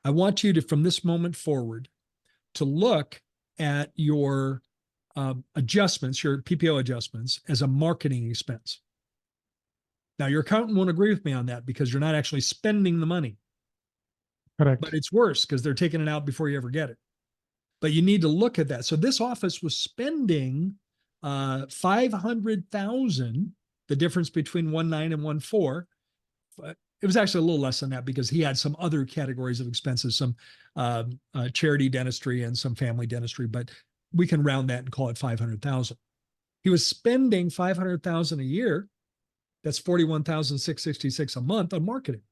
I want you to, from this moment forward, to look at your adjustments, your PPO adjustments, as a marketing expense. Now, your accountant won't agree with me on that because you're not actually spending the money. Correct. But it's worse because they're taking it out before you ever get it. But you need to look at that. So this office was spending $500,000, the difference between 1.9 and 1.4. It was actually a little less than that because he had some other categories of expenses, some charity dentistry and some family dentistry, but we can round that and call it 500,000. He was spending 500,000 a year. That's 41,666 a month on marketing.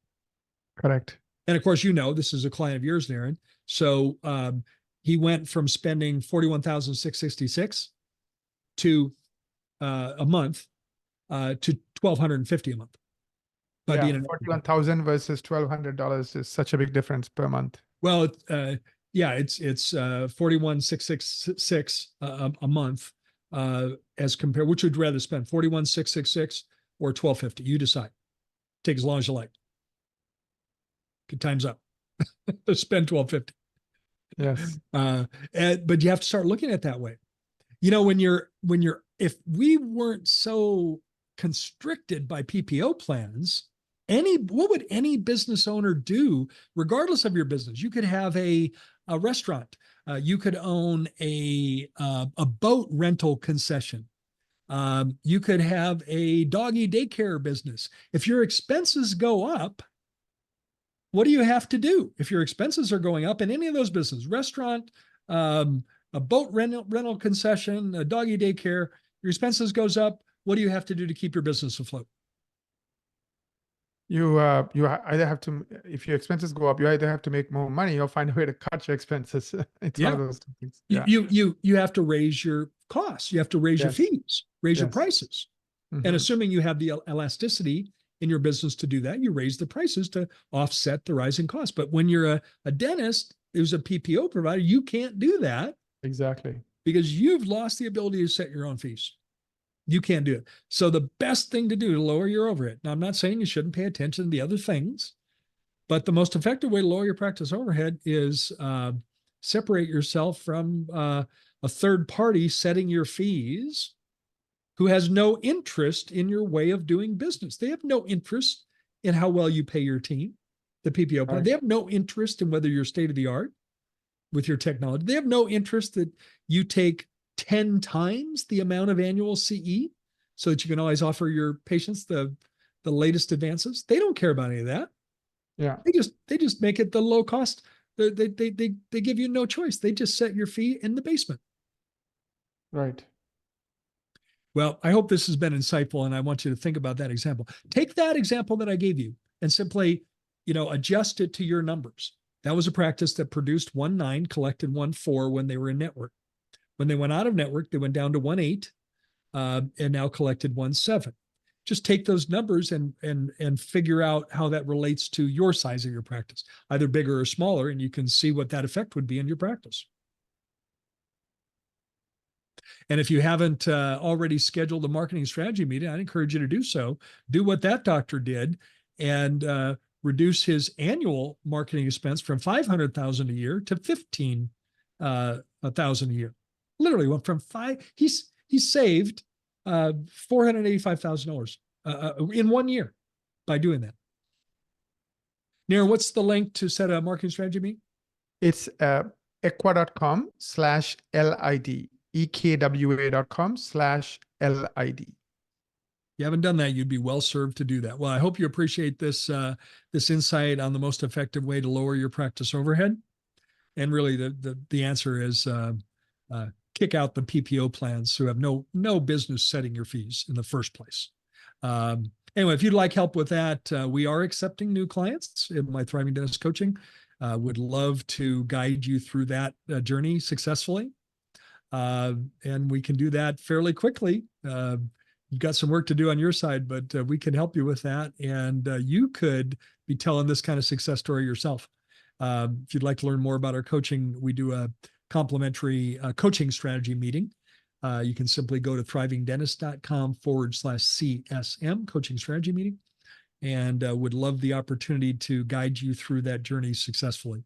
Correct. And of course, this is a client of yours, Darren. So he went from spending 41,666 to a month to 1,250 a month. By being 41,000 versus $1,200 is such a big difference per month. Well, it's 41,666 a month as compared. Which would you rather spend, 41,666 or 1,250? You decide. Take as long as you like. Good, time's up. Spend 1,250. Yes. But you have to start looking at it that way. If we weren't so constricted by PPO plans, what would any business owner do, regardless of your business? You could have a restaurant. You could own a boat rental concession. You could have a doggy daycare business. If your expenses go up, what do you have to do? If your expenses are going up in any of those businesses, restaurant, a boat rental concession, a doggy daycare, your expenses goes up, what do you have to do to keep your business afloat? You either have to, if your expenses go up, you either have to make more money or find a way to cut your expenses. It's one of those two things. Yeah. You have to raise your costs. You have to raise your fees, raise your prices. Mm-hmm. And assuming you have the elasticity in your business to do that, you raise the prices to offset the rising costs. But when you're a dentist who's a PPO provider, you can't do that. Exactly. Because you've lost the ability to set your own fees. You can't do it. So the best thing to do to lower your overhead. Now, I'm not saying you shouldn't pay attention to the other things, but the most effective way to lower your practice overhead is separate yourself from a third party setting your fees who has no interest in your way of doing business. They have no interest in how well you pay your team, the PPO plan. Right. They have no interest in whether you're state of the art with your technology. They have no interest that you take 10 times the amount of annual CE so that you can always offer your patients the latest advances. They don't care about any of that. Yeah. They just make it the low cost. They give you no choice. They just set your fee in the basement. Right. Well, I hope this has been insightful, and I want you to think about that example. Take that example that I gave you and simply, adjust it to your numbers. That was a practice that produced 1.9, collected 1.4 when they were in network. When they went out of network, they went down to 1.8 and now collected 1.7. Just take those numbers and figure out how that relates to your size of your practice, either bigger or smaller, and you can see what that effect would be in your practice. And if you haven't already scheduled a marketing strategy meeting, I'd encourage you to do so. Do what that doctor did and reduce his annual marketing expense from $500,000 a year to $15,000 a year. Literally went from he saved $485,000 in 1 year by doing that. Nir, what's the link to set a marketing strategy meeting? It's equa.com/LID, ekwa.com/LID. You haven't done that, you'd be well served to do that. Well, I hope you appreciate this insight on the most effective way to lower your practice overhead. And really, the answer is kick out the PPO plans who have no business setting your fees in the first place. Anyway, if you'd like help with that, we are accepting new clients in my Thriving Dentist Coaching. Would love to guide you through that journey successfully. And we can do that fairly quickly. You've got some work to do on your side, but we can help you with that. And you could be telling this kind of success story yourself. If you'd like to learn more about our coaching, we do a complimentary coaching strategy meeting. You can simply go to thrivingdentist.com/CSM, coaching strategy meeting, and would love the opportunity to guide you through that journey successfully.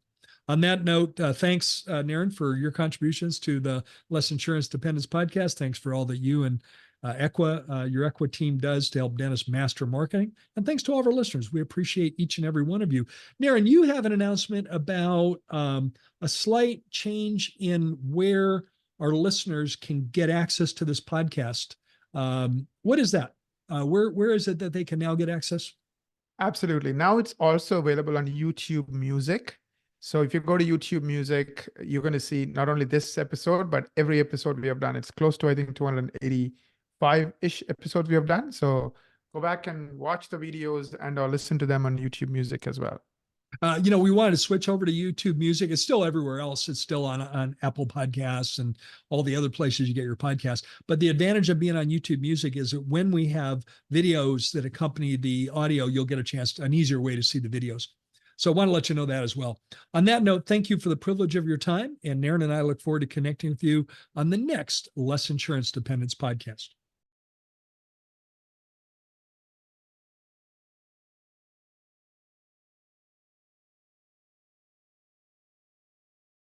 On that note, thanks, Naren, for your contributions to the Less Insurance Dependence podcast. Thanks for all that you and your Equa team does to help dentists master marketing. And thanks to all of our listeners. We appreciate each and every one of you. Naren, you have an announcement about a slight change in where our listeners can get access to this podcast. What is that? Where is it that they can now get access? Absolutely. Now it's also available on YouTube Music. So if you go to YouTube Music, you're going to see not only this episode, but every episode we have done. It's close to, I think, 285-ish episodes we have done. So go back and watch the videos and or listen to them on YouTube Music as well. We wanted to switch over to YouTube Music. It's still everywhere else. It's still on Apple Podcasts and all the other places you get your podcasts. But the advantage of being on YouTube Music is that when we have videos that accompany the audio, you'll get an easier way to see the videos. So I want to let you know that as well. On that note, thank you for the privilege of your time. And Naren and I look forward to connecting with you on the next Less Insurance Dependence podcast.